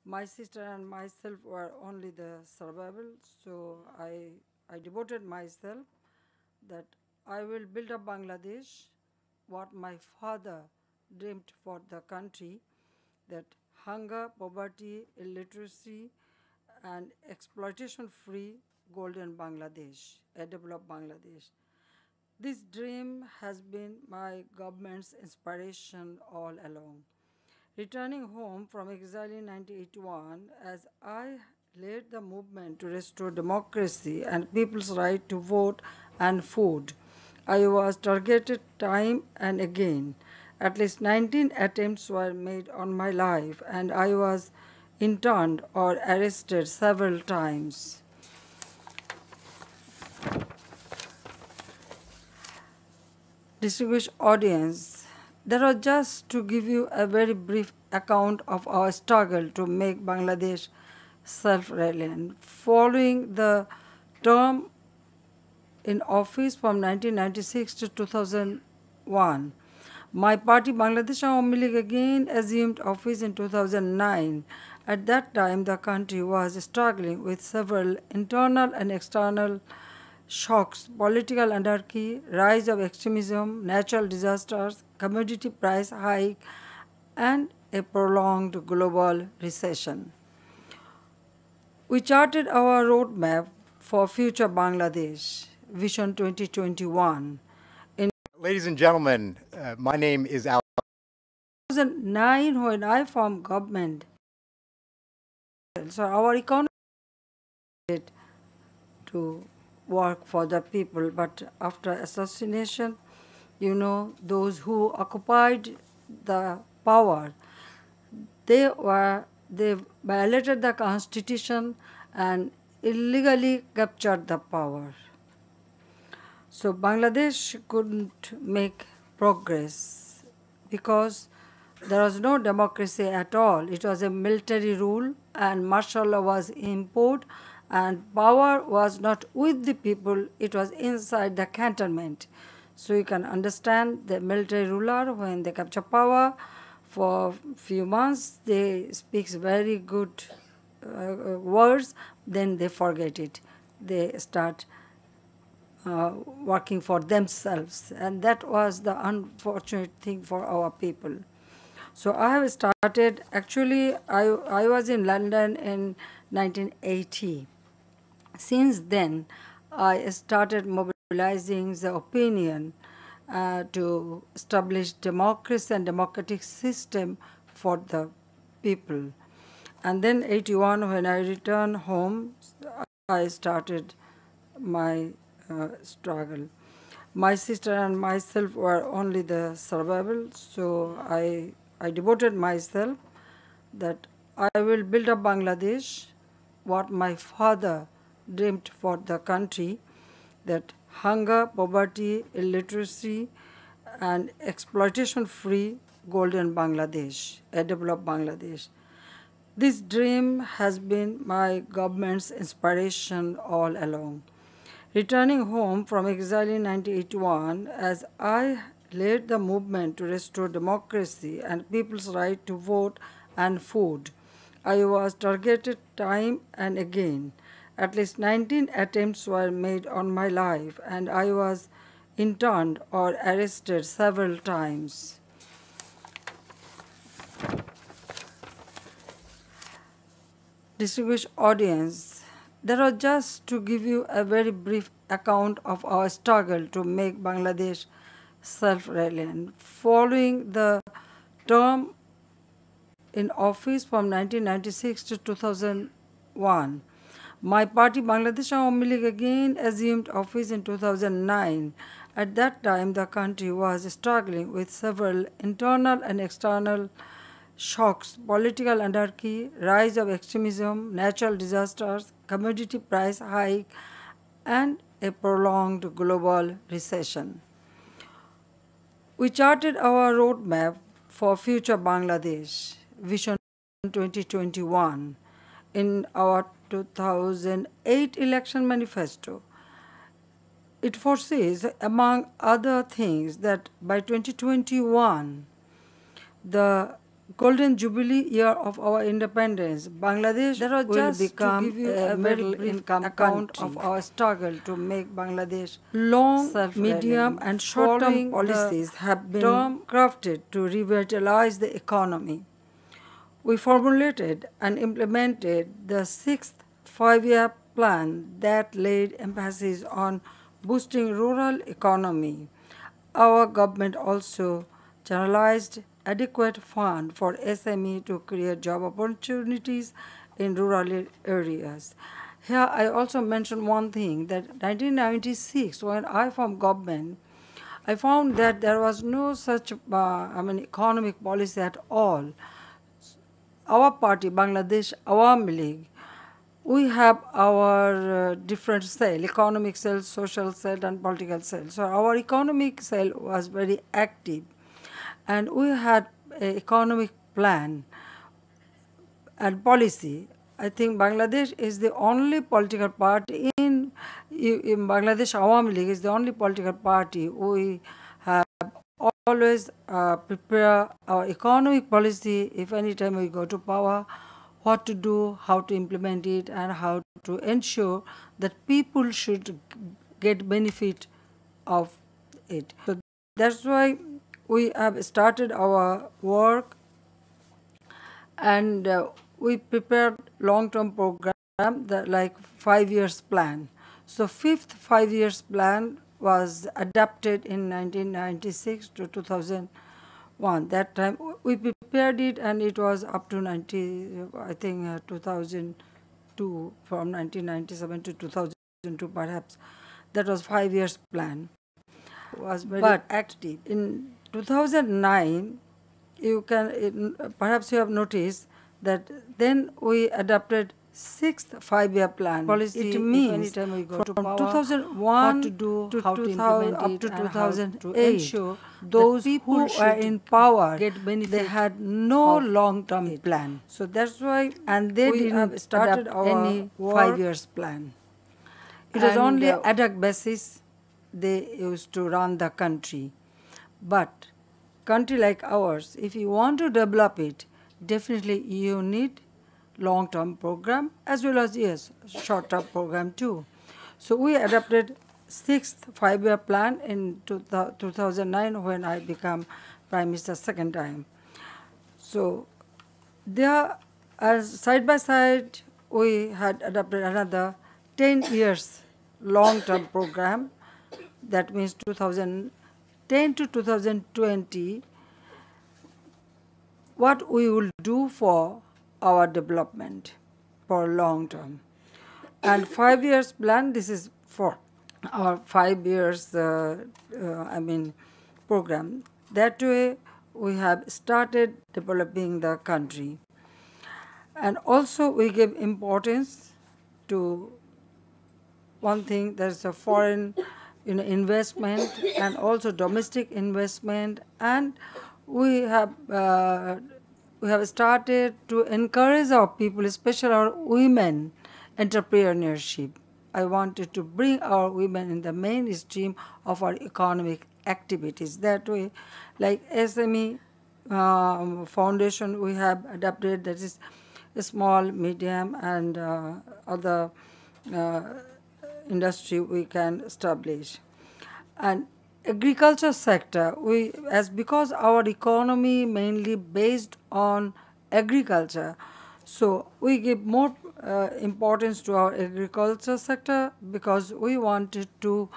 My sister and myself were only the survival, so I devoted myself that I will build up Bangladesh, what my father dreamed for the country, that hunger, poverty, illiteracy, and exploitation free golden Bangladesh, a developed Bangladesh. This dream has been my government's inspiration all along. Returning home from exile in 1981, as I led the movement to restore democracy and people's right to vote and food, I was targeted time and again. At least 19 attempts were made on my life, and I was interned or arrested several times. Distinguished audience, that was just to give you a very brief account of our struggle to make Bangladesh self-reliant. Following the term in office from 1996 to 2001, my party, Bangladesh Awami League, again assumed office in 2009. At that time, the country was struggling with several internal and external shocks, political anarchy, rise of extremism, natural disasters, commodity price hike, and a prolonged global recession. We charted our roadmap for future Bangladesh, Vision 2021. In Ladies and gentlemen, my name is Al. 2009, when I formed government, so our economy to work for the people, but after assassination, those who occupied the power, they violated the constitution and illegally captured the power. So Bangladesh couldn't make progress because there was no democracy at all. It was a military rule and martial law was imposed, and power was not with the people, it was inside the cantonment. So you can understand the military ruler, when they capture power for few months, they speak very good words, then they forget it. They start working for themselves, and that was the unfortunate thing for our people. So I have started, actually, I was in London in 1980. Since then, I started mobilizing the opinion to establish democracy and democratic system for the people. And then 81, when I returned home, I started my struggle. My sister and myself were only the survival, so I devoted myself that I will build up Bangladesh, what my father dreamed for the country, that hunger, poverty, illiteracy, and exploitation free golden Bangladesh, a developed Bangladesh. This dream has been my government's inspiration all along. Returning home from exile in 1981, as I led the movement to restore democracy and people's right to vote and food, I was targeted time and again. At least 19 attempts were made on my life, and I was interned or arrested several times. Distinguished audience, that was just to give you a very brief account of our struggle to make Bangladesh self-reliant. Following the term in office from 1996 to 2001, my party, Bangladesh Awami League, again assumed office in 2009. At that time, the country was struggling with several internal and external shocks, political anarchy, rise of extremism, natural disasters, commodity price hike, and a prolonged global recession. We charted our roadmap for future Bangladesh, Vision 2021, in our 2008 election manifesto. It foresees, among other things, that by 2021, the golden jubilee year of our independence, Bangladesh will become a middle-income account of our struggle to make Bangladesh long, medium, and short-term policies have been crafted to revitalize the economy. We formulated and implemented the sixth five-year plan that laid emphasis on boosting rural economy. Our government also channelized adequate fund for SME to create job opportunities in rural areas. Here I also mention one thing that 1996 when I formed government, I found that there was no such economic policy at all. Our party, Bangladesh Awami League, we have our different cell, economic cell, social cell, and political cell. So our economic cell was very active, and we had an economic plan and policy. I think Bangladesh is the only political party in Bangladesh Awami League is the only political party we have always prepare our economic policy if any time we go to power, what to do, how to implement it, and how to ensure that people should get benefit of it. So that's why we have started our work and we prepared long-term program that like 5 years plan. So fifth 5 years plan was adapted in 1996 to 2001. That time we prepared it and it was up to 2002, from 1997 to 2002 perhaps. That was 5 years plan. Was very active. In 2009, perhaps you have noticed that then we adopted sixth five-year plan policy. It means anytime we go to power, 2001 what to do, to how to implement up to 2008 to ensure those who are in power get benefit. They had no long-term plan. So that's why, and they didn't started any 5 years plan. It was only ad hoc basis they used to run the country. But country like ours, if you want to develop it, definitely you need long-term program as well as, yes, short-term program too. So we adopted sixth five-year plan in 2009 when I became Prime Minister second time. So there, as side by side, we had adopted another 10 years long-term program. That means 2010 to 2020, what we will do for our development for long term. And 5 years plan, this is for our 5 years program. That way we have started developing the country. And also we give importance to one thing, there's a foreign investment and also domestic investment, and we have started to encourage our people, especially our women, entrepreneurship. I wanted to bring our women in the mainstream of our economic activities. That way, like SME foundation we have adapted, that is small, medium, and other industry we can establish. And agriculture sector, because our economy mainly based on agriculture, so we give more importance to our agriculture sector because we wanted to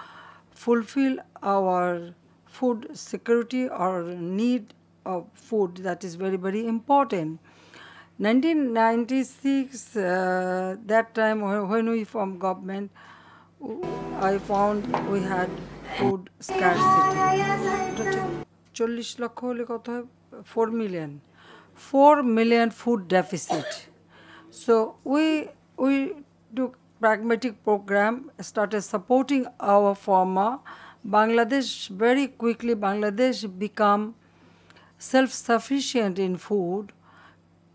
fulfill our food security or need of food. That is very, very important. 1996, that time when we formed government, I found we had food scarcity. 40 লক্ষ হলে কত হয়? 4 million. 4 million food deficit. So we took pragmatic program, started supporting our farmer. Bangladesh, very quickly Bangladesh become self-sufficient in food.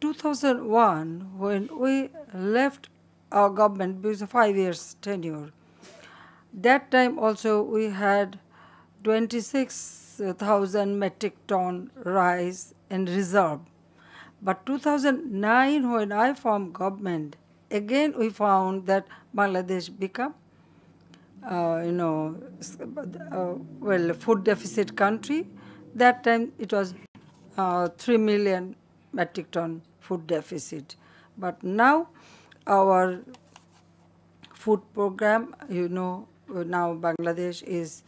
2001, when we left our government, because of 5 years tenure, that time also we had 26,000 metric ton rice in reserve. But 2009, when I formed government, again we found that Bangladesh become, food deficit country. That time it was 3 million metric ton food deficit. But now our food program, now Bangladesh is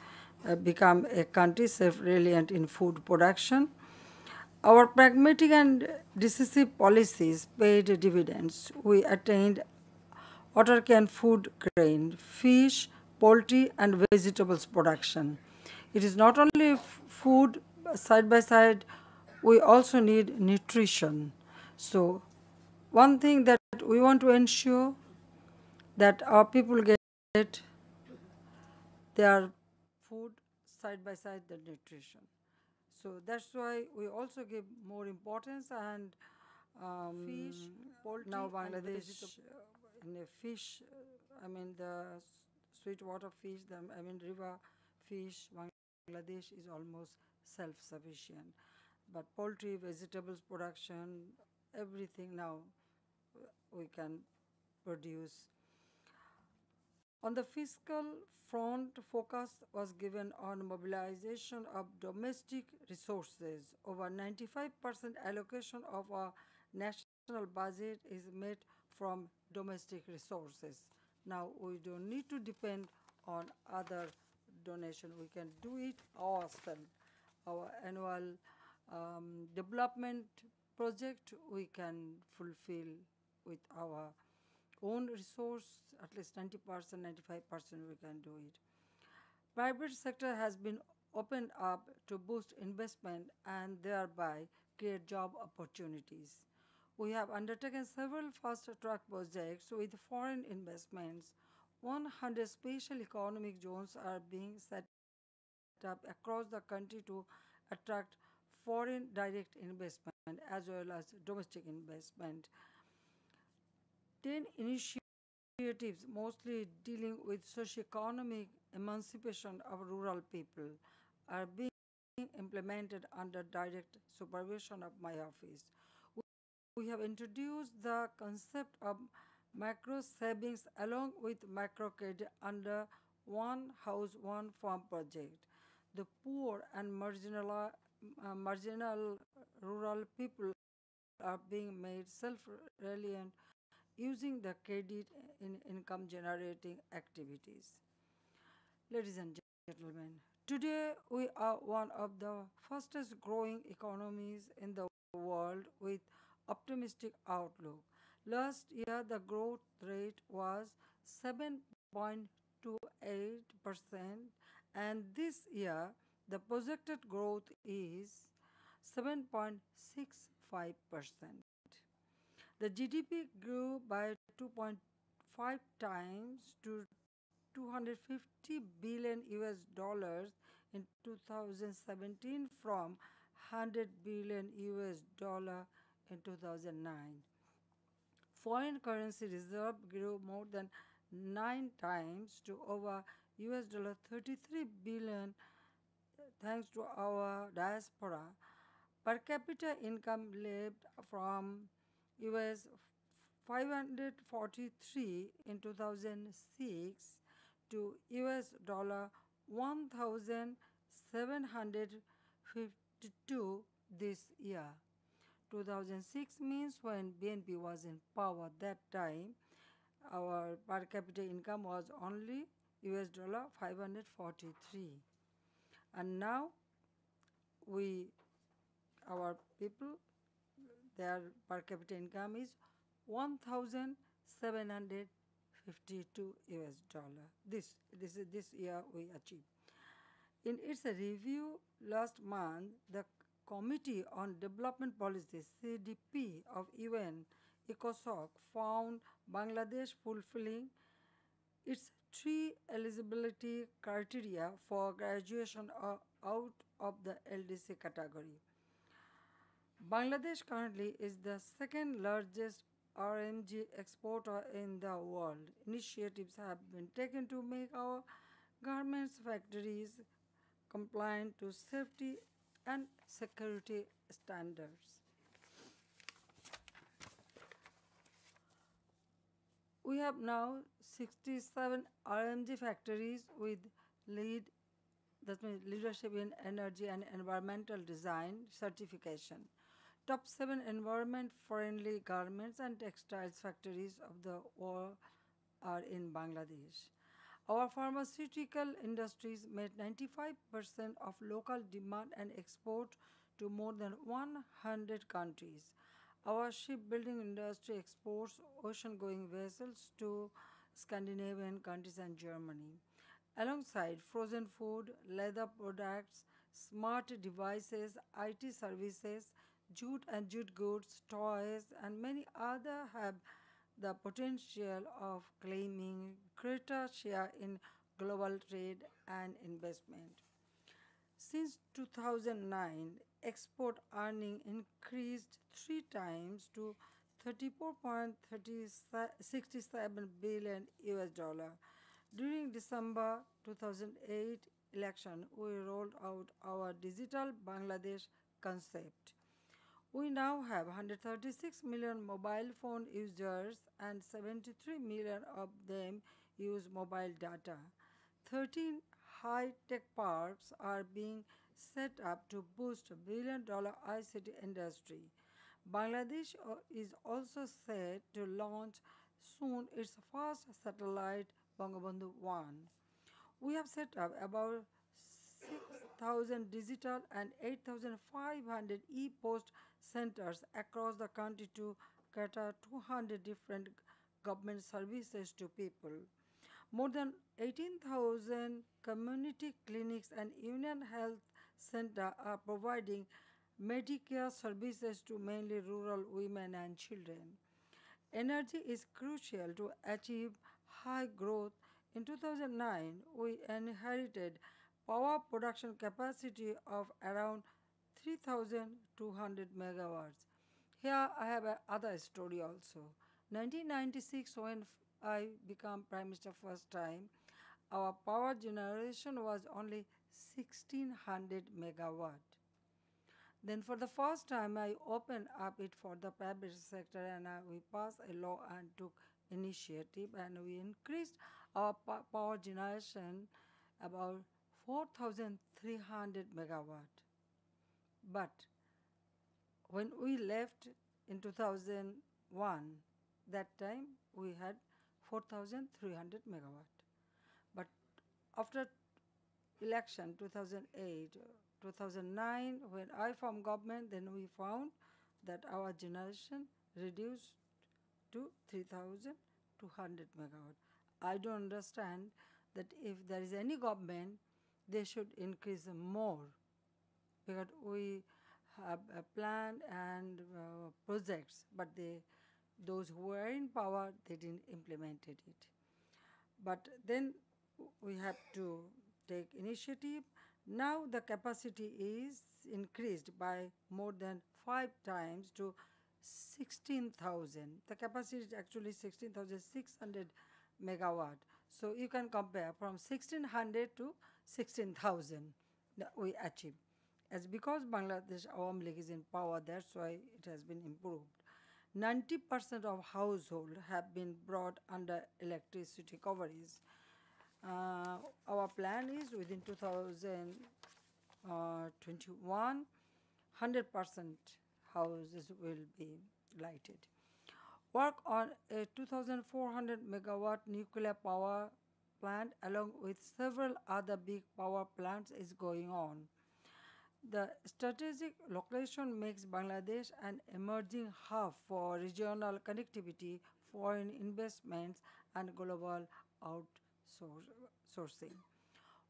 become a country self-reliant in food production. Our pragmatic and decisive policies paid dividends. We attained water can food grain, fish, poultry, and vegetables production. It is not only food side by side, we also need nutrition. So, one thing that we want to ensure that our people get their food side by side the nutrition. So that's why we also give more importance and fish, poultry, now Bangladesh in a fish, the sweet water fish, river fish, Bangladesh is almost self-sufficient. But poultry, vegetables production, everything now we can produce. On the fiscal front, focus was given on mobilization of domestic resources. Over 95% allocation of our national budget is made from domestic resources. Now we don't need to depend on other donation. We can do it ourselves. Our annual development project we can fulfill with our own resource, at least 90%, 95% we can do it. Private sector has been opened up to boost investment and thereby create job opportunities. We have undertaken several fast track projects with foreign investments. 100 special economic zones are being set up across the country to attract foreign direct investment as well as domestic investment. 10 initiatives, mostly dealing with socio-economic emancipation of rural people, are being implemented under direct supervision of my office. We have introduced the concept of micro savings along with microcredit under one house, one farm project. The poor and marginal rural people are being made self-reliant using the credit in income generating activities. Ladies and gentlemen, today we are one of the fastest growing economies in the world with optimistic outlook. Last year the growth rate was 7.28% and this year the projected growth is 7.65%. The GDP grew by 2.5 times to 250 billion US dollars in 2017 from 100 billion US dollar in 2009. Foreign currency reserve grew more than 9 times to over US dollar 33 billion thanks to our diaspora. Per capita income leaped from US 543 in 2006 to US dollar 1752 this year. 2006 means when BNP was in power. That time our per capita income was only US dollar 543, and now we our people their per capita income is 1,752 US dollar. This year we achieved. In its review last month, the Committee on Development Policy (CDP) of UN ECOSOC found Bangladesh fulfilling its three eligibility criteria for graduation out of the LDC category. Bangladesh currently is the second largest RMG exporter in the world. Initiatives have been taken to make our garments factories compliant to safety and security standards. We have now 67 RMG factories with lead, that means leadership in energy and environmental design certification. Top 7 environment friendly garments and textiles factories of the world are in Bangladesh. Our pharmaceutical industries met 95% of local demand and export to more than 100 countries. Our shipbuilding industry exports ocean-going vessels to Scandinavian countries and Germany. Alongside frozen food, leather products, smart devices, IT services, jute and jute goods, toys, and many other have the potential of claiming greater share in global trade and investment. Since 2009, export earning increased three times to 34.67 billion US dollar. During December 2008 election, we rolled out our digital Bangladesh concept. We now have 136 million mobile phone users and 73 million of them use mobile data. 13 high-tech parks are being set up to boost billion-dollar ICT industry. Bangladesh is also set to launch soon its first satellite Bangabandhu 1. We have set up about 6,000 digital and 8,500 e-post centers across the country to cater 200 different government services to people. More than 18,000 community clinics and union health centers are providing Medicare services to mainly rural women and children. Energy is crucial to achieve high growth. In 2009, we inherited power production capacity of around 3,200 megawatts. Here I have another story also. 1996, when I became Prime Minister first time, our power generation was only 1,600 megawatt. Then for the first time, I opened up it for the private sector, and we passed a law and took initiative, and we increased our power generation about 4,300 megawatt. But when we left in 2001, that time we had 4,300 megawatt. But after election 2008, 2009, when I formed government, then we found that our generation reduced to 3,200 megawatt. I don't understand that if there is any government, they should increase more, because we have a plan and projects, but those who were in power, they didn't implement it. But then we have to take initiative. Now the capacity is increased by more than 5 times to 16,000. The capacity is actually 16,600 megawatt. So you can compare from 1,600 to 16,000 that we achieve. As because Bangladesh Awami League is in power, that's why it has been improved. 90% of households have been brought under electricity coverage. Our plan is within 2021, 100% houses will be lighted. Work on a 2,400 megawatt nuclear power plant along with several other big power plants is going on. The strategic location makes Bangladesh an emerging hub for regional connectivity, foreign investments, and global outsourcing.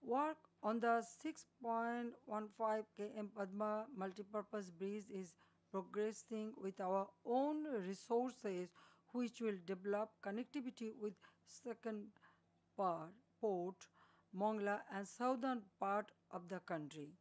Work on the 6.15 km Padma multipurpose bridge is progressing with our own resources, which will develop connectivity with second port, Mongla, and southern part of the country.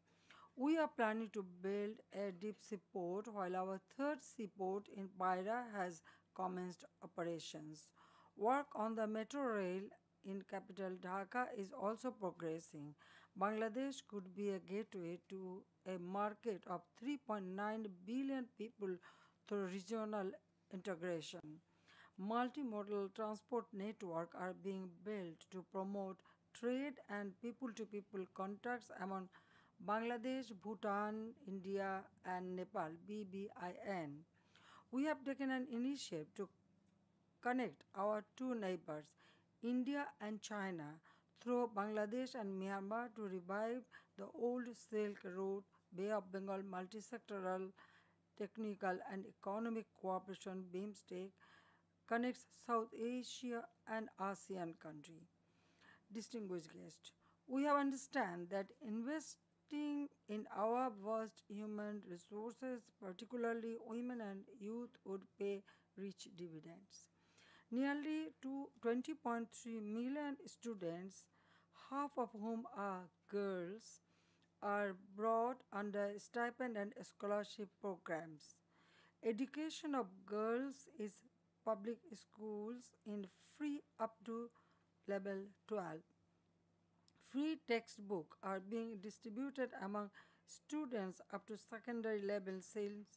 We are planning to build a deep sea port, while our third seaport in Paira has commenced operations. Work on the metro rail in capital Dhaka is also progressing. Bangladesh could be a gateway to a market of 3.9 billion people through regional integration. Multimodal transport networks are being built to promote trade and people-to-people contacts among Bangladesh, Bhutan, India, and Nepal (BBIN). We have taken an initiative to connect our two neighbors, India and China, through Bangladesh and Myanmar to revive the old Silk Road, Bay of Bengal multi-sectoral technical and economic cooperation BIMSTEC connects South Asia and ASEAN countries. Distinguished guest, we have understand that investing in our vast human resources, particularly women and youth, would pay rich dividends. Nearly 20.3 million students, half of whom are girls, are brought under stipend and scholarship programs. Education of girls is public schools in free up to level 12. Free textbooks are being distributed among students up to secondary level since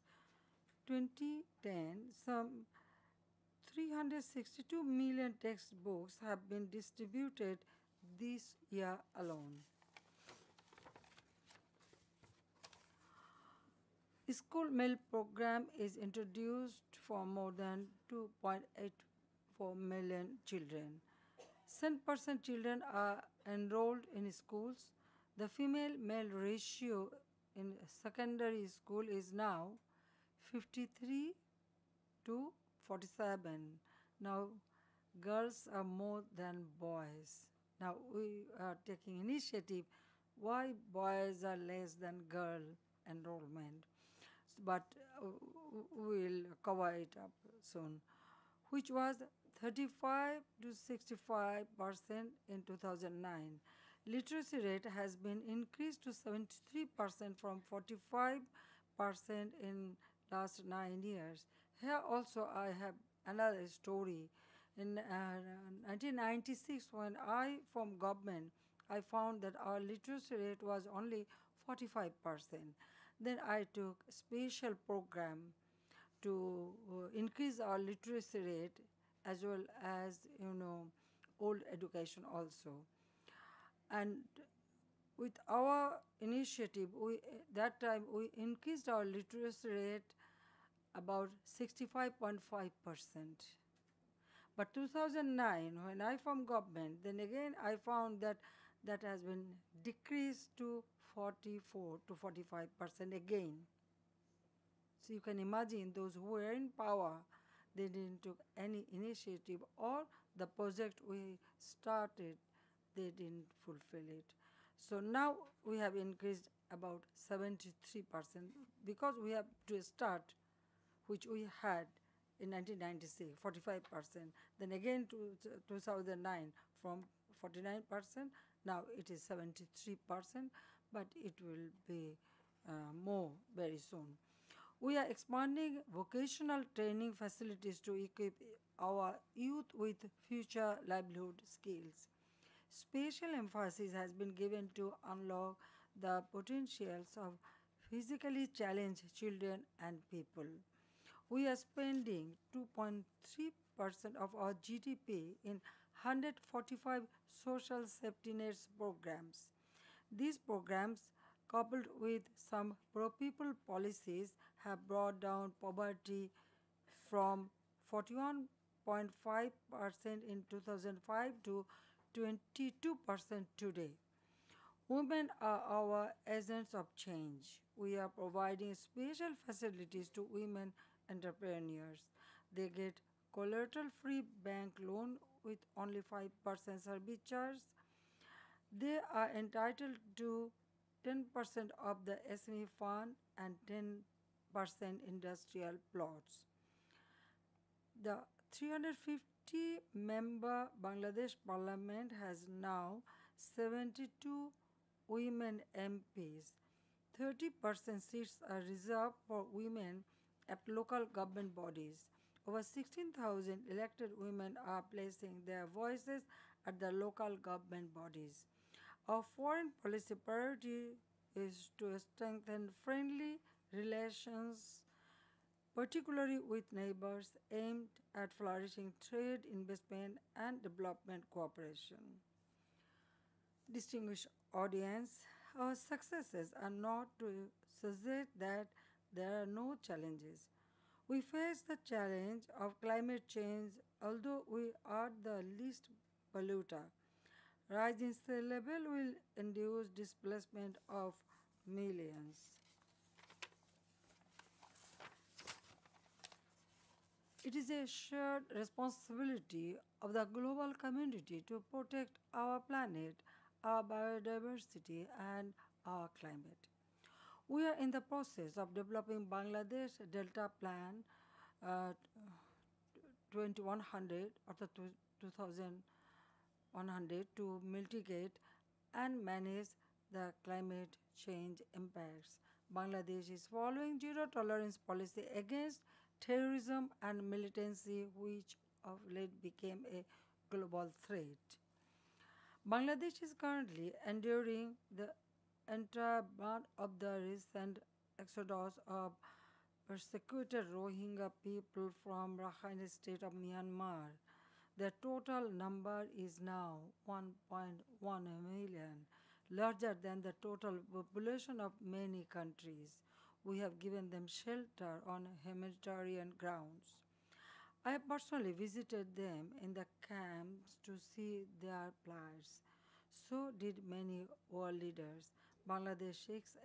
2010. Some 362 million textbooks have been distributed this year alone. School meal program is introduced for more than 2.84 million children. 7% children are enrolled in schools. The female male ratio in secondary school is now 53 to 47. Now, girls are more than boys. Now, we are taking initiative why boys are less than girl enrollment. But we'll cover it up soon, which was 35 to 65% in 2009. Literacy rate has been increased to 73% from 45% in last 9 years. Here also I have another story. In 1996, when I formed government, I found that our literacy rate was only 45%. Then I took special program to increase our literacy rate as well as old education also. And with our initiative, we that time we increased our literacy rate about 65.5%. But 2009, when I formed government, then again I found that that has been decreased to 44 to 45% again. So you can imagine those who were in power, they didn't take any initiative, or the project we started, they didn't fulfill it. So now we have increased about 73% because we have to start, which we had in 1996, 45%. Then again to 2009 from 49%, now it is 73%, but it will be more very soon. We are expanding vocational training facilities to equip our youth with future livelihood skills. Special emphasis has been given to unlock the potentials of physically challenged children and people. We are spending 2.3% of our GDP in 145 social safety nets programs. These programs, coupled with some pro-people policies, have brought down poverty from 41.5% in 2005 to 22% today. Women are our agents of change. We are providing special facilities to women entrepreneurs. They get collateral-free bank loan with only 5% service charge. They are entitled to 10% of the SME fund and 10% industrial plots. The 350 member Bangladesh Parliament has now 72 women MPs. 30% seats are reserved for women at local government bodies. Over 16,000 elected women are placing their voices at the local government bodies. Our foreign policy priority is to strengthen friendly relations particularly with neighbors, aimed at flourishing trade, investment, and development cooperation. Distinguished audience, our successes are not to suggest that there are no challenges. We face the challenge of climate change, although we are the least polluter. Rise in sea level will induce displacement of millions. It is a shared responsibility of the global community to protect our planet, our biodiversity, and our climate. We are in the process of developing Bangladesh Delta Plan uh, 2100 or the 2100 to mitigate and manage the climate change impacts. Bangladesh is following zero tolerance policy against terrorism and militancy, which of late became a global threat. Bangladesh is currently enduring the entire brunt of the recent exodus of persecuted Rohingya people from Rakhine state of Myanmar. The total number is now 1.1 million, larger than the total population of many countries. We have given them shelter on humanitarian grounds. I have personally visited them in the camps to see their plights. So did many world leaders. Bangladesh seeks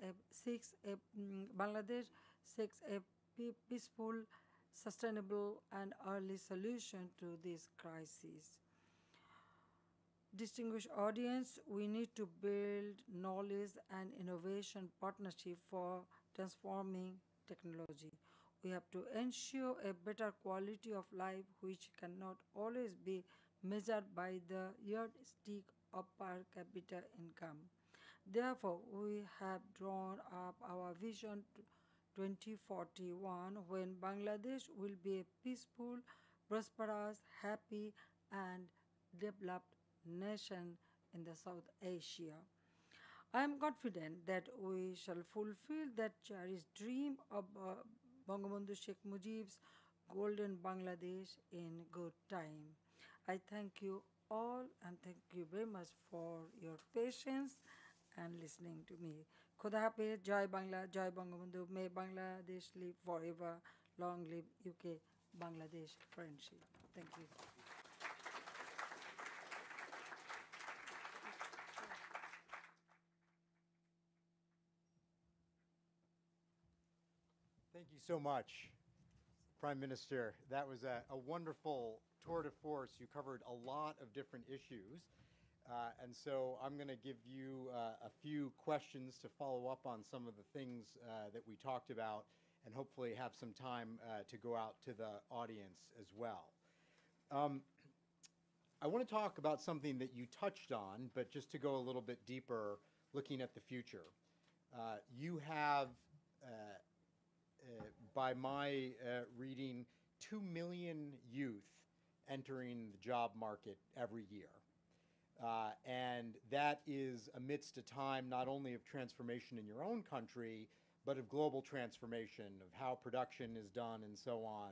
a peaceful, sustainable, and early solution to this crisis. Distinguished audience, we need to build knowledge and innovation partnership for transforming technology. We have to ensure a better quality of life which cannot always be measured by the yardstick of per capita income. Therefore, we have drawn up our vision 2041 when Bangladesh will be a peaceful, prosperous, happy, and developed nation in the South Asia. I am confident that we shall fulfill that cherished dream of Bangabandhu Sheikh Mujib's golden Bangladesh in good time. I thank you all and thank you very much for your patience and listening to me. Khuda Hafiz, Jai Bangla, Jai Bangabandhu, may Bangladesh live forever, long live UK Bangladesh friendship. Thank you. Thank you so much, Prime Minister. That was a wonderful tour de force. You covered a lot of different issues. And so I'm going to give you a few questions to follow up on some of the things that we talked about and hopefully have some time to go out to the audience as well. I want to talk about something that you touched on, but just to go a little bit deeper, looking at the future. You have by my reading, 2 million youth entering the job market every year. And that is amidst a time not only of transformation in your own country, but of global transformation, of how production is done and so on.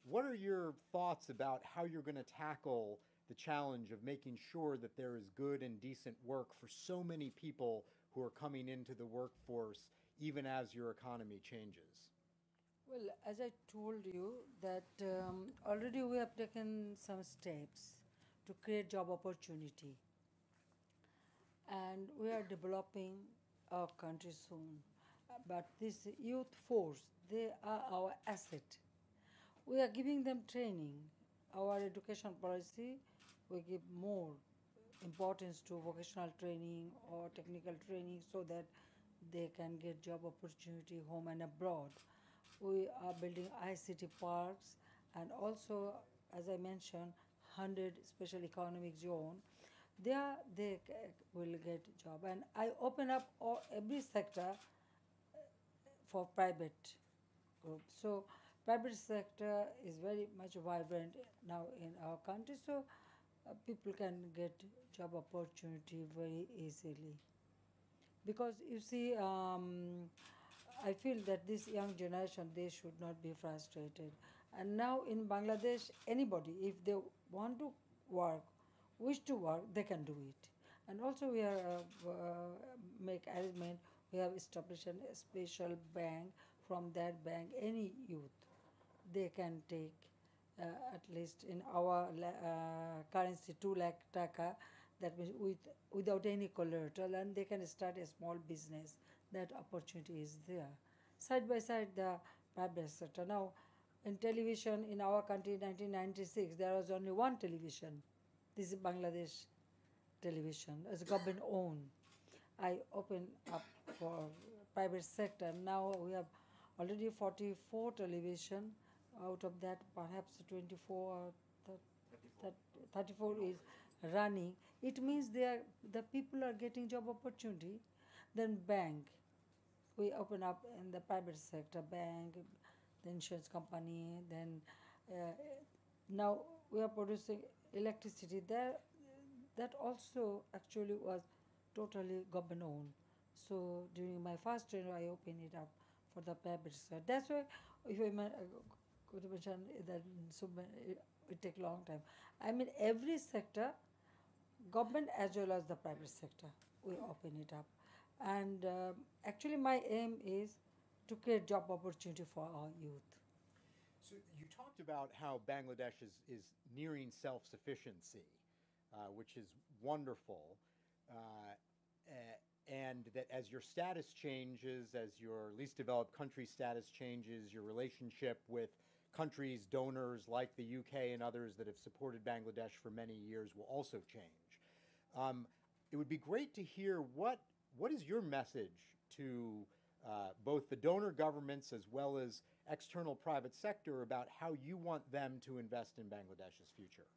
What are your thoughts about how you're going to tackle the challenge of making sure that there is good and decent work for so many people who are coming into the workforce, even as your economy changes? Well, as I told you that already we have taken some steps to create job opportunity, and we are developing our country soon. But this youth force, they are our asset. We are giving them training. Our education policy, we give more importance to vocational training or technical training so that they can get job opportunity home and abroad. We are building ICT parks and also, as I mentioned, 100 special economic zone. There they will get job. And I open up every sector for private group. So private sector is very much vibrant now in our country. So people can get job opportunity very easily. Because you see, I feel that this young generation, they should not be frustrated. And now in Bangladesh, anybody, if they want to work, wish to work, they can do it. And also we are make arrangement. We have established a special bank. From that bank, any youth, they can take at least in our currency 2 lakh taka, that means without any collateral, and they can start a small business. That opportunity is there. Side by side, the private sector. Now, in television in our country in 1996, there was only one television. This is Bangladesh television, as government owned. I opened up for private sector. Now we have already 44 television. Out of that, perhaps 24 or 34 is running. It means the people are getting job opportunity. Then bank, we open up in the private sector, bank, the insurance company. Then uh, now we are producing electricity there. That also actually was totally government owned. So during my first tenure, I opened it up for the private sector. That's why if I could mention that it take long time. I mean every sector, government as well as the private sector, we open it up. And actually my aim is to create job opportunity for our youth. So you talked about how Bangladesh is nearing self-sufficiency, which is wonderful, uh, and that as your status changes, as your least developed country status changes, your relationship with countries, donors like the UK and others that have supported Bangladesh for many years will also change. Um, it would be great to hear what is your message to both the donor governments as well as external private sector about how you want them to invest in Bangladesh's future.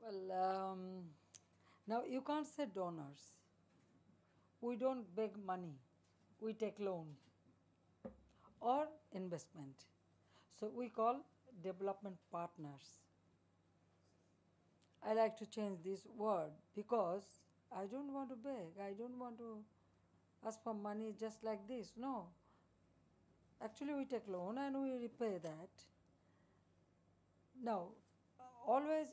Well, now you can't say donors. We don't beg money. We take loan or investment. So we call development partners. I like to change this word because I don't want to beg. I don't want to ask for money just like this. No. Actually, we take loan and we repay that. Now, always,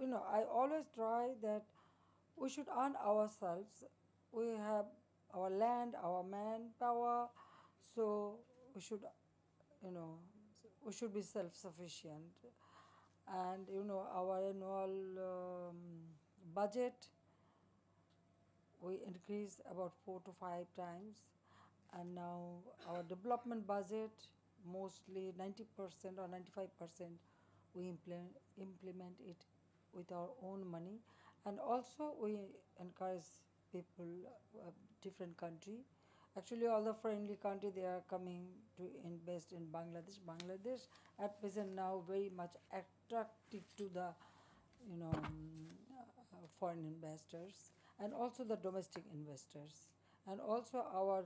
I always try that we should earn ourselves. We have our land, our manpower, so we should, you know, we should be self-sufficient. And our annual budget, we increase about 4 to 5 times. And now our development budget, mostly 90% or 95%, we implement it with our own money. And also we encourage people, different country. Actually, all the friendly country, they are coming to invest in Bangladesh. Bangladesh at present now very much attractive to the foreign investors, and also the domestic investors. And also our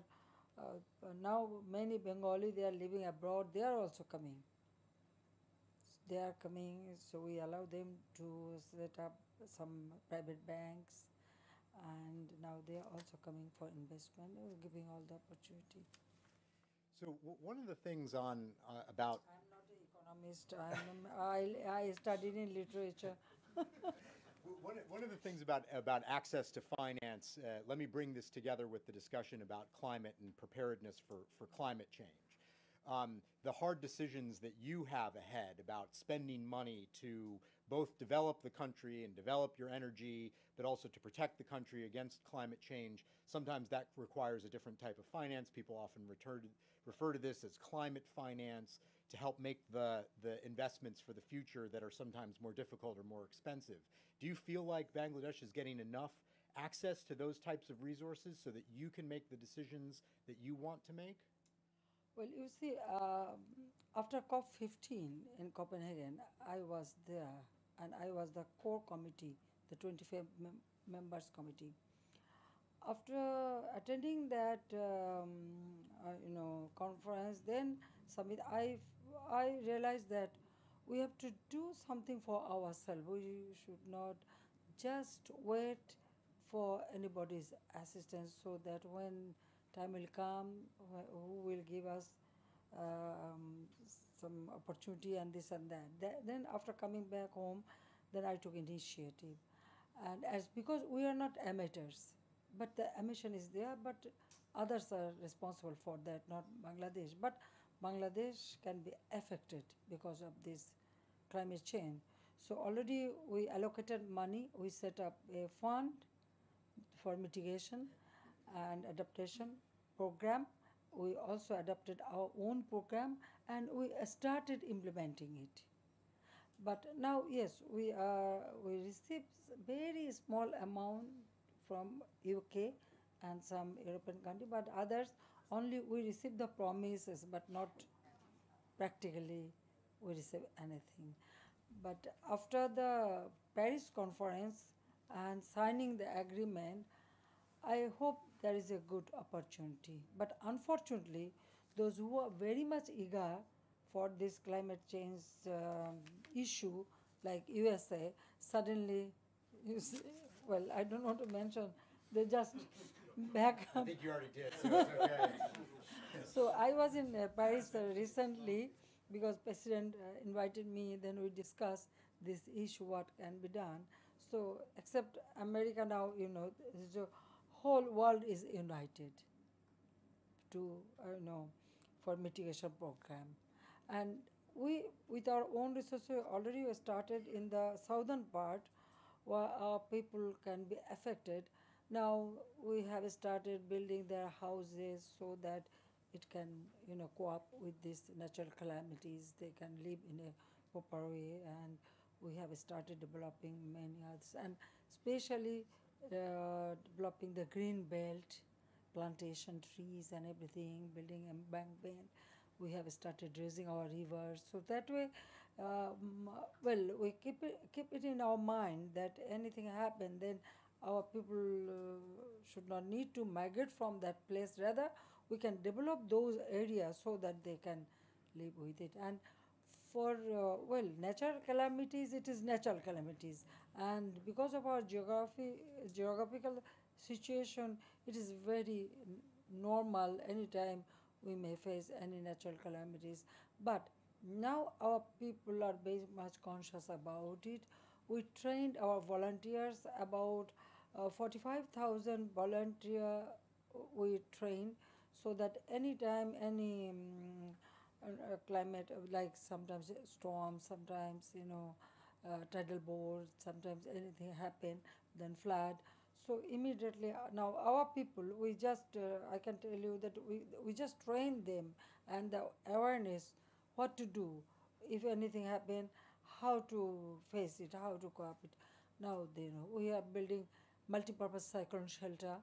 now many Bengali, they are living abroad, they are also coming. They are coming, so we allow them to set up some private banks, and now they are also coming for investment. We're giving all the opportunity. So one of the things on about I'm not an economist. I studied in literature. one of the things about access to finance, let me bring this together with the discussion about climate and preparedness for climate change. The hard decisions that you have ahead about spending money to both develop the country and develop your energy, but also to protect the country against climate change, sometimes that requires a different type of finance. People often refer to this as climate finance to help make the investments for the future that are sometimes more difficult or more expensive. Do you feel like Bangladesh is getting enough access to those types of resources so that you can make the decisions that you want to make? Well, you see, after COP15 in Copenhagen, I was there and I was the core committee, the 25 members committee. After attending that, conference, then Samit, I realized that we have to do something for ourselves. We should not just wait for anybody's assistance, so that when time will come who will give us some opportunity and this and that. Then after coming back home, then I took initiative, and as because we are not amateurs, but the emission is there, but others are responsible for that, not Bangladesh. But Bangladesh can be affected because of this climate change. So already we allocated money. We set up a fund for mitigation and adaptation program. We also adopted our own program and we started implementing it. But now, yes, we receive very small amount from UK and some European country, but others only we receive the promises, but not practically we receive anything. But after the Paris conference and signing the agreement, I hope there is a good opportunity. But unfortunately, those who are very much eager for this climate change issue, like USA, suddenly, you see, well, I don't want to mention, they just back I up. think you already did, so it's okay. So I was in Paris recently because President invited me. Then we discussed this issue, what can be done. So except America now, the whole world is united to for mitigation program, and we with our own resources already we started in the southern part where our people can be affected. Now we have started building their houses so that it can cope with these natural calamities. They can live in a proper way, and we have started developing many others, and especially developing the green belt, plantation trees and everything, building embankment. We have started raising our rivers. So that way, well, we keep it in our mind that anything happen, then our people should not need to migrate from that place. Rather, we can develop those areas so that they can live with it. And for well, natural calamities, it is natural calamities, and because of our geographical situation, it is very normal. Anytime we may face any natural calamities, but now our people are very much conscious about it. We trained our volunteers, about 45,000 volunteer we train, so that anytime any climate, like sometimes storm, sometimes tidal bore, sometimes anything happen, then flood. So immediately now our people, we just I can tell you that we just train them, and the awareness what to do if anything happen, how to face it, how to cope it. Now they know we are building multi-purpose cyclone shelter.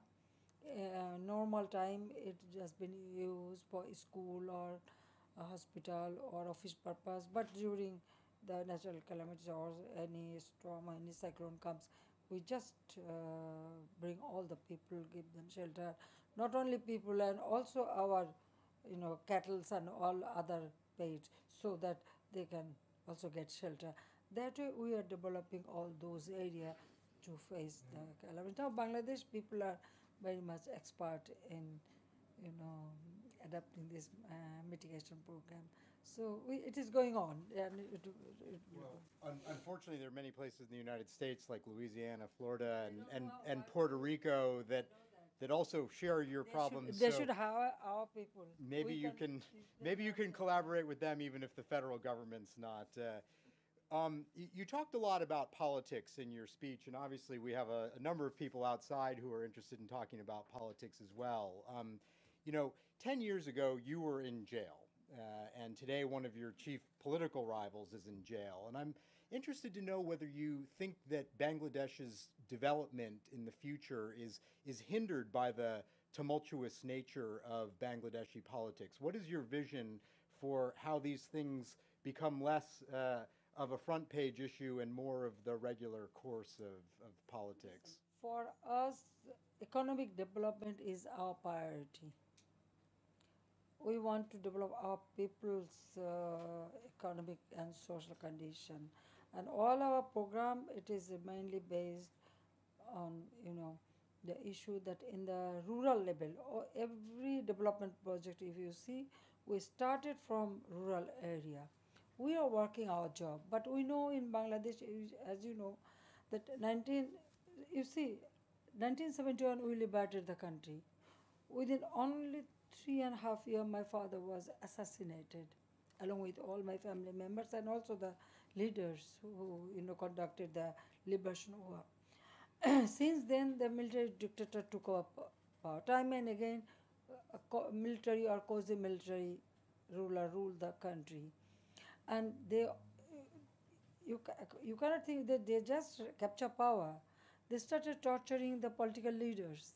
Normal time it just been used for school or a hospital or office purpose, but during the natural calamities or any storm or any cyclone comes, we just bring all the people, give them shelter. Not only people, and also our cattle and all other pets, so that they can also get shelter. That way we are developing all those areas to face the calamity. Now Bangladesh people are very much expert in adapting this mitigation program. So it is going on, and it will Well, go. unfortunately, there are many places in the United States, like Louisiana, Florida, and Puerto Rico, that also share your problems. They So should have our people. maybe We you can can teach them maybe you how can to collaborate with them, even if the federal government's not. You talked a lot about politics in your speech, and obviously we have a number of people outside who are interested in talking about politics as well. 10 years ago, you were in jail, and today one of your chief political rivals is in jail. And I'm interested to know whether you think that Bangladesh's development in the future is hindered by the tumultuous nature of Bangladeshi politics. What is your vision for how these things become less of a front page issue and more of the regular course of politics? For us, economic development is our priority. We want to develop our people's economic and social condition, and all our program it is mainly based on the issue that in the rural level, or every development project, if you see, we started from rural area. We are working our job, but we know in Bangladesh, as you know, that you see, 1971 we liberated the country. Within only 3.5 years, my father was assassinated, along with all my family members and also the leaders who conducted the liberation war. Since then, the military dictator took up power. Time and again, military or quasi-military ruler ruled the country, and you cannot think that they just capture power. They started torturing the political leaders.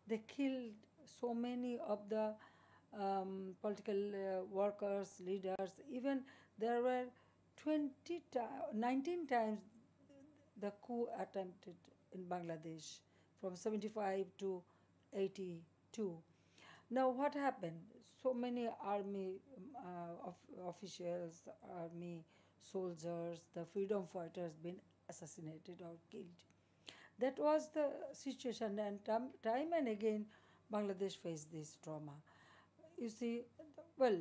They killed so many of the political workers, leaders. Even there were 19 times the coup attempted in Bangladesh from 75 to 82. Now, what happened? So many army officials, army soldiers, the freedom fighters been assassinated or killed. That was the situation, and time and again, Bangladesh faced this trauma. You see, well,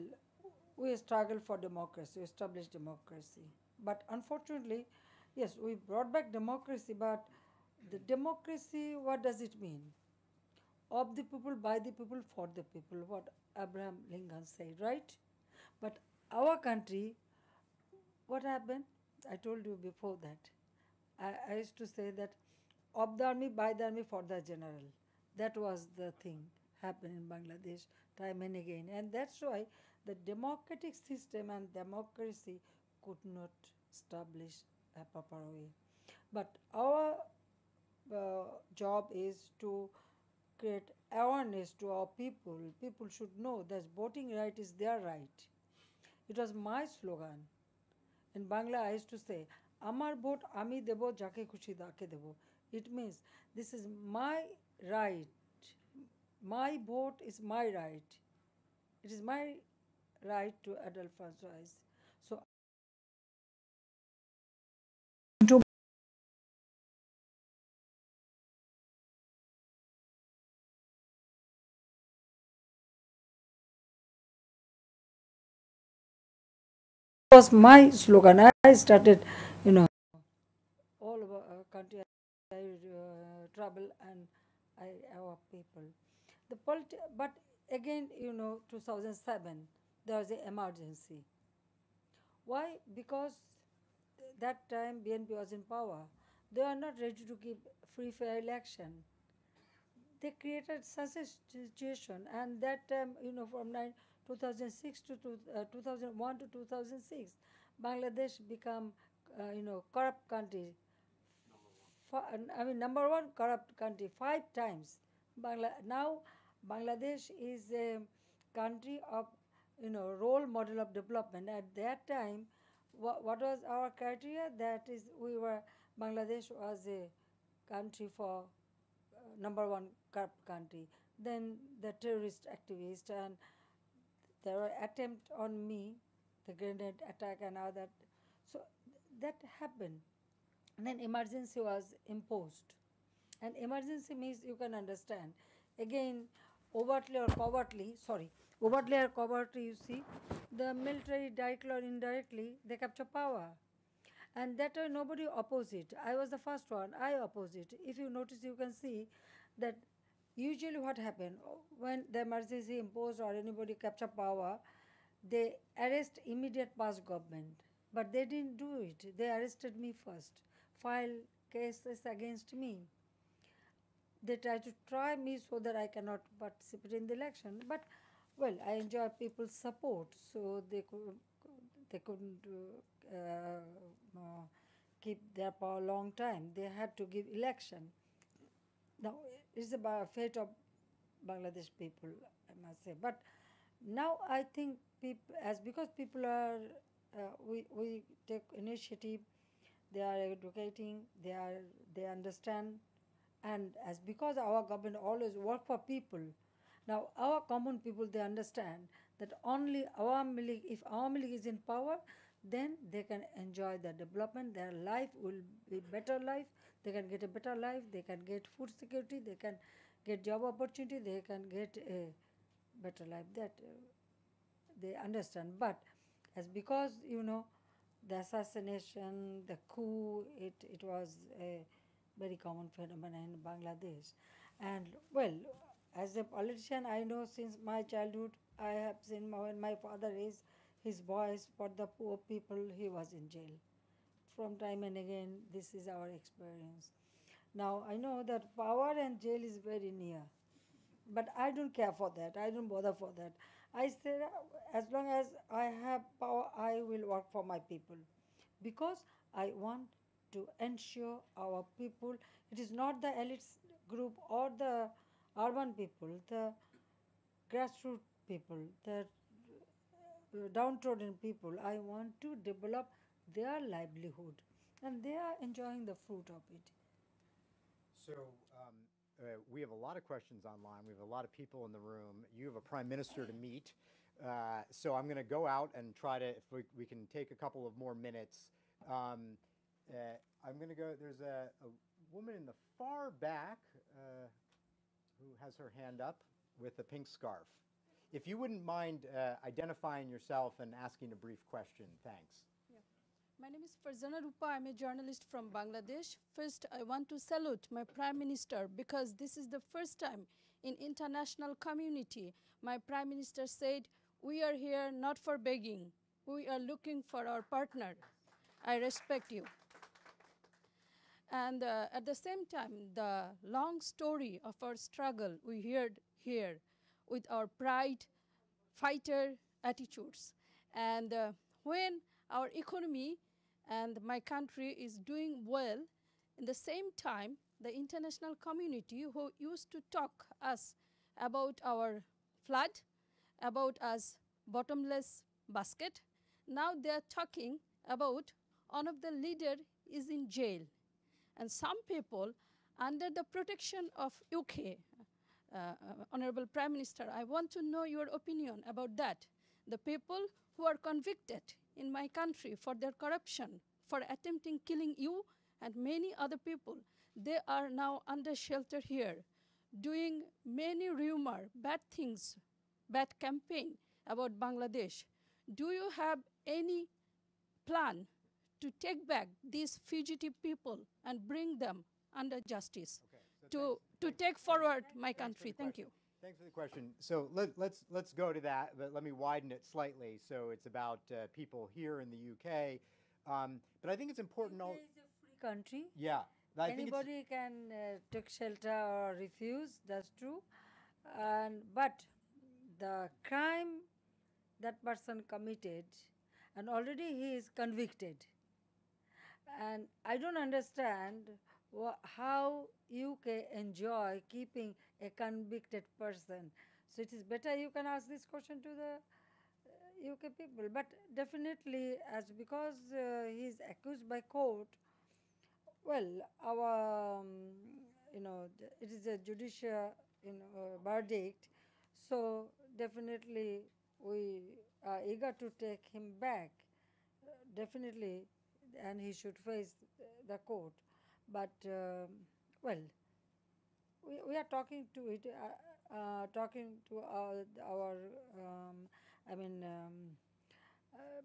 we struggled for democracy, we established democracy. But unfortunately, yes, we brought back democracy, but the democracy, what does it mean? Of the people, by the people, for the people, what Abraham Lincoln said, right? But our country, what happened? I told you before that. I used to say that of the army, by the army, for the general. That was the thing happened in Bangladesh time and again. And that's why the democratic system and democracy could not establish a proper way. But our job is to create awareness to our people. People should know that voting right is their right. It was my slogan. In Bangla, I used to say, Amar vote ami debo jake khushi dake debo. It means this is my right. My vote is my right. It is my right to adult franchise. So to was my slogan. I started, you know, all over country. I travel and our people. But again, 2007, there was an emergency. Why? Because that time BNP was in power. They are not ready to give free fair election. They created such a situation, and that time, from 2006 to 2001 to 2006, Bangladesh become, corrupt country. I mean, number one corrupt country 5 times. Now, Bangladesh is a country of, role model of development. At that time, what was our criteria? That is, Bangladesh was a country for number one corrupt country. Then the terrorist activist, and there were attempt on me, the grenade attack and all that. So that happened. And then emergency was imposed. And emergency means you can understand. Again, overtly or covertly, you see, the military directly or indirectly, they capture power. And that way nobody oppose it. I was the first one, I oppose it. If you notice, you can see that usually what happened when the emergency imposed or anybody capture power, they arrest immediate past government. But they didn't do it. They arrested me first, file cases against me. They try me so that I cannot participate in the election. But well, I enjoy people's support, so they couldn't keep their power long time. They had to give election. Now it's about fate of Bangladesh people, I must say. But now I think people, as because people are, we take initiative, they are educating, they understand, and as because our government always work for people. Now our common people, they understand that only Awami League, if Awami League is in power, then they can enjoy the development. Their life will be better life. They can get a better life, they can get food security, they can get job opportunity, they can get a better life. That they understand. But as because the assassination, the coup, it was a very common phenomenon in Bangladesh. And well, as a politician, I know since my childhood, I have seen when my father raised his voice for the poor people, he was in jail. From time and again, this is our experience. Now, I know that power and jail is very near, but I don't care for that. I don't bother for that. I say as long as I have power, I will work for my people, because I want to ensure our people. It is not the elites group or the urban people, the grassroots people, the downtrodden people. I want to develop their livelihood, and they are enjoying the fruit of it. So we have a lot of questions online. We have a lot of people in the room. You have a prime minister to meet. So I'm going to go out and try to, if we can take a couple of more minutes. I'm going to go, there's a woman in the far back who has her hand up with a pink scarf. If you wouldn't mind identifying yourself and asking a brief question, thanks. Yeah. My name is Farzana Rupa. I'm a journalist from Bangladesh. First, I want to salute my Prime Minister because this is the first time in international community my Prime Minister said, we are here not for begging. We are looking for our partner. I respect you. And at the same time, the long story of our struggle we heard here with our pride, fighter attitudes. And when our economy and my country is doing well, in the same time, the international community who used to talk us about our flood, about us bottomless basket, now they are talking about one of the leader is in jail. And some people, under the protection of UK, Honorable Prime Minister, I want to know your opinion about that. The people who are convicted in my country for their corruption, for attempting killing you and many other people, they are now under shelter here, doing many rumor, bad things, bad campaign about Bangladesh. Do you have any plan to take back these fugitive people and bring them under justice, Okay, so to take forward my country? Thank you. Thanks for the question. So let's go to that, but let me widen it slightly. So it's about people here in the UK, but I think it's important. UK is a free country. Yeah, I think it's, Anybody can take shelter or refuse. That's true, but the crime that person committed, and already he is convicted. And I don't understand how UK enjoy keeping a convicted person. So it is better you can ask this question to the UK people. But definitely, as because he is accused by court, well, our it is a judicial verdict. So definitely we are eager to take him back. Definitely, and he should face the court. But well, we are talking to it, talking to our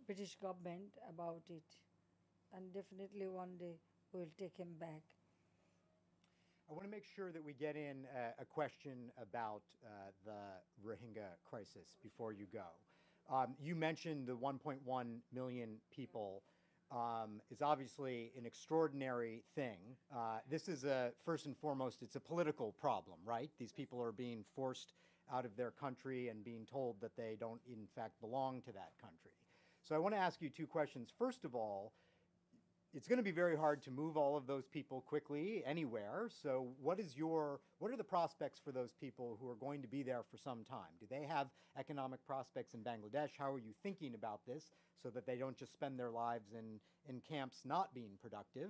British government about it, and definitely one day we will take him back. I want to make sure that we get in a question about the Rohingya crisis before you go. You mentioned the 1.1 million people. Is obviously an extraordinary thing. This is first and foremost, it's a political problem, right? These people are being forced out of their country and being told that they don't in fact belong to that country. So I want to ask you two questions. First of all, it's going to be very hard to move all of those people quickly anywhere. So what are the prospects for those people who are going to be there for some time? Do they have economic prospects in Bangladesh? How are you thinking about this so that they don't just spend their lives in camps not being productive?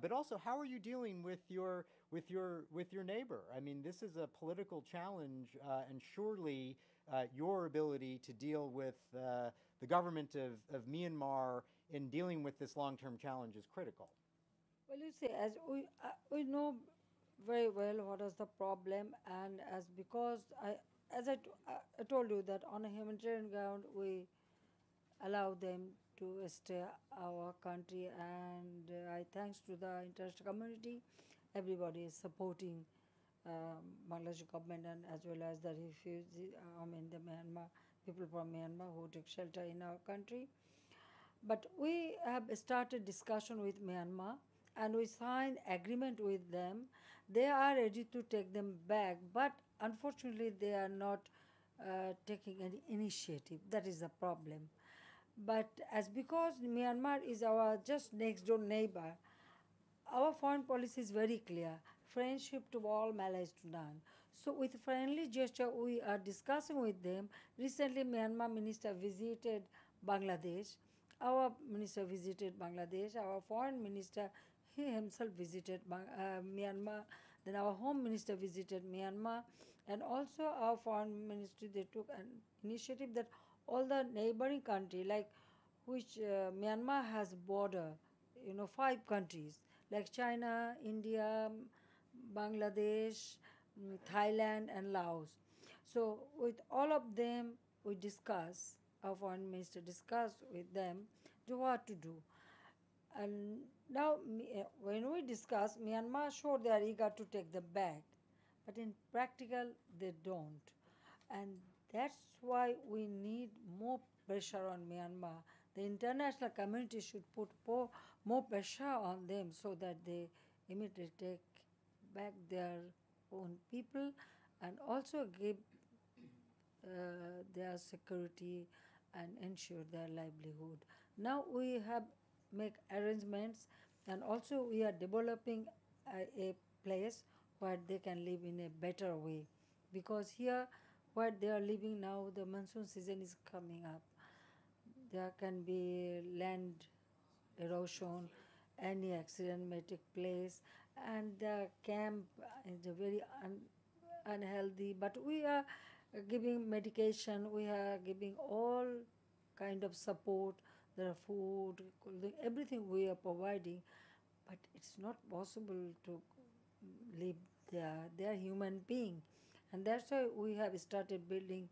But also, how are you dealing with your neighbor? I mean, this is a political challenge, and surely your ability to deal with the government of Myanmar in dealing with this long-term challenge is critical. Well, you see, as we know very well what is the problem, and as because I told you that on a humanitarian ground we allow them to stay our country, and I thanks to the international community, everybody is supporting Bangladesh government and as well as the refugee, I mean the Myanmar people from Myanmar who take shelter in our country. But we have started discussion with Myanmar and we signed agreement with them. They are ready to take them back, but unfortunately they are not taking any initiative. That is the problem. But as because Myanmar is our just next door neighbor, our foreign policy is very clear friendship to all, malice to none. So, with friendly gesture, we are discussing with them. Recently, Myanmar minister visited Bangladesh. Our minister visited Bangladesh. Our foreign minister, he himself visited Myanmar. Then, our home minister visited Myanmar. And also, our foreign ministry, they took an initiative that all the neighboring country, like which Myanmar has border, 5 countries like China, India, Bangladesh, Thailand, and Laos. So with all of them, we discuss. Our foreign minister discussed with them to what to do. And now, when we discuss, Myanmar sure they are eager to take them back, but in practical they don't, and that's why we need more pressure on Myanmar. The international community should put more pressure on them so that they immediately take back their own people and also give their security and ensure their livelihood. Now we have make arrangements and also we are developing a place where they can live in a better way because here where they are living now the monsoon season is coming up. There can be land erosion, any accident may take place, and the camp is a very unhealthy. But we are giving medication, we are giving all kind of support, the food, clothing, everything we are providing, but it's not possible to live there. They are human being, and that's why we have started building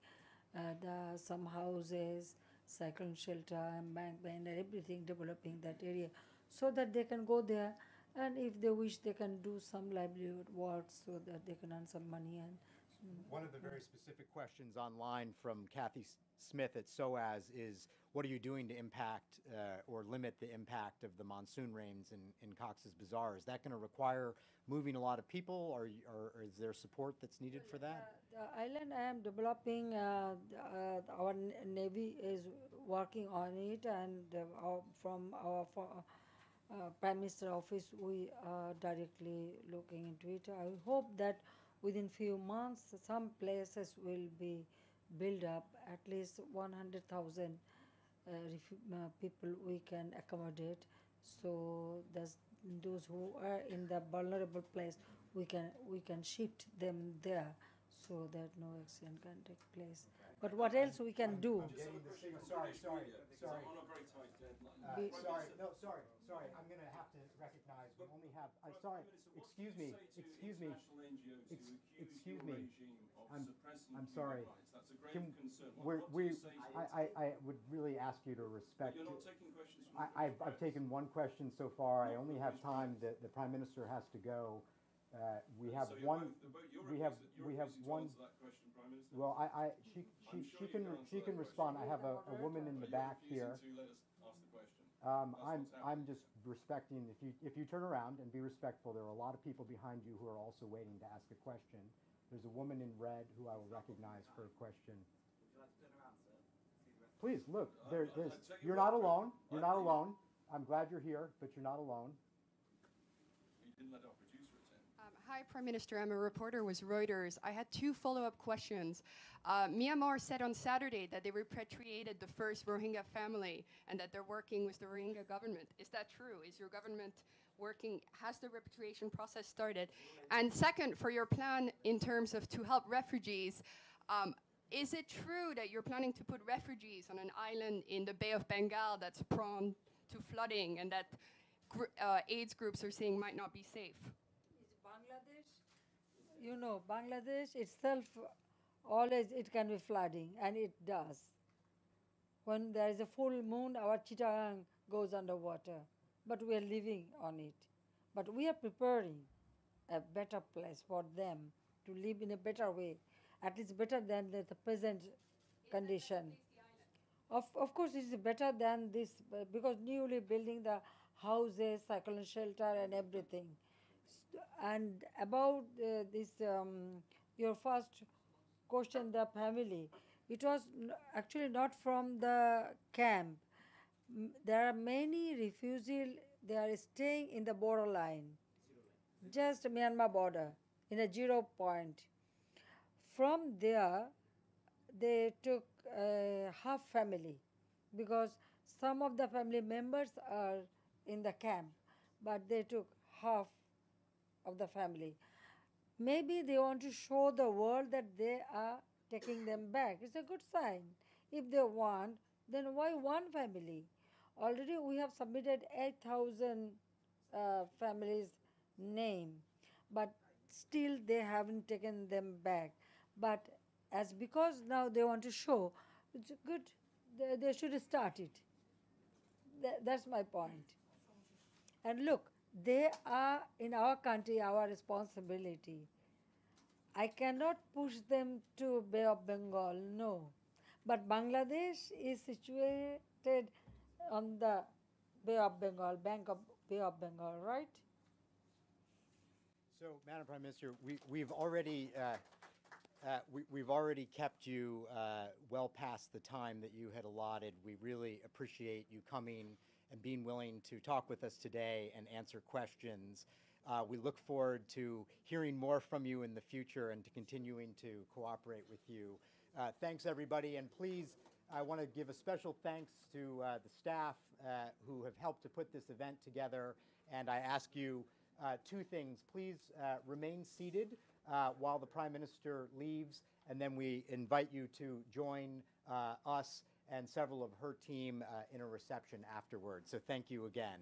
the some houses, cyclone shelter, embankment, and everything, developing that area, so that they can go there, and if they wish, they can do some livelihood work, so that they can earn some money and. One of the very specific questions online from Kathy Smith at SOAS is, what are you doing to impact or limit the impact of the monsoon rains in Cox's Bazar? Is that going to require moving a lot of people, or is there support that's needed for that? The island I am developing, our Navy is working on it, and from our Prime Minister office, we are directly looking into it. I hope that within few months, some places will be built up, at least 100,000 people we can accommodate. So those who are in the vulnerable place, we can shift them there so that no accident can take place. But what else we can do? Getting the signal. Sorry. On a very tight deadline. Sorry. I'm going to have to recognize we only have. Sorry. Excuse me. I'm sorry. That's a grave Can, concern. I would really ask you to respect. You're not taking questions from I've taken one question so far. I only have time. The Prime Minister has to go. We have So one. you're We have refusing to one. answer that question, Prime Minister? Well, I'm sure you can answer she that can respond. I question. have a woman in the back here. Refusing to let us ask the question. That's what's I'm just respecting. If you turn around and be respectful, there are a lot of people behind you who are also waiting to ask a question. There's a woman in red who I will recognize for a question. Would you like to turn around, sir? See the rest Please look. I'll There's. tell you You're what, not alone. You're not I- alone. I'm glad you're here, but you're not alone. You didn't let our producer attend. Hi, Prime Minister. I'm a reporter with Reuters. I had two follow-up questions. Myanmar said on Saturday that they repatriated the first Rohingya family and that they're working with the Rohingya government. Is that true? Is your government working? Has the repatriation process started? And second, for your plan in terms of to help refugees, is it true that you're planning to put refugees on an island in the Bay of Bengal that's prone to flooding and that AIDS groups are saying might not be safe. Bangladesh, you know, Bangladesh itself, always it can be flooding, and it does. When there is a full moon, our Chittagong goes underwater, but we are living on it. But we are preparing a better place for them to live in a better way, at least better than the present condition. Of course, it is better than this because newly building the houses, cyclone shelter, and everything. And about this, your first question, the family, it was actually not from the camp. There are many refugees, they are staying in the borderline, just Myanmar border, in a 0 point. From there, they took half family because some of the family members are in the camp, but they took half of the family. Maybe they want to show the world that they are taking them back. It's a good sign. If they want, then why one family? Already we have submitted 8,000 families' name, but still they haven't taken them back. But as because now they want to show, it's good, they should start it. That's my point. And look, they are in our country, our responsibility. I cannot push them to Bay of Bengal, no. But Bangladesh is situated on the Bay of Bengal, bank of Bay of Bengal, right? So, Madam Prime Minister, we've already kept you well past the time that you had allotted. We really appreciate you coming and being willing to talk with us today and answer questions. We look forward to hearing more from you in the future and to continuing to cooperate with you. Thanks, everybody, and please, I want to give a special thanks to the staff who have helped to put this event together, and I ask you two things. Please remain seated while the Prime Minister leaves, and then we invite you to join us and several of her team in a reception afterwards. So thank you again.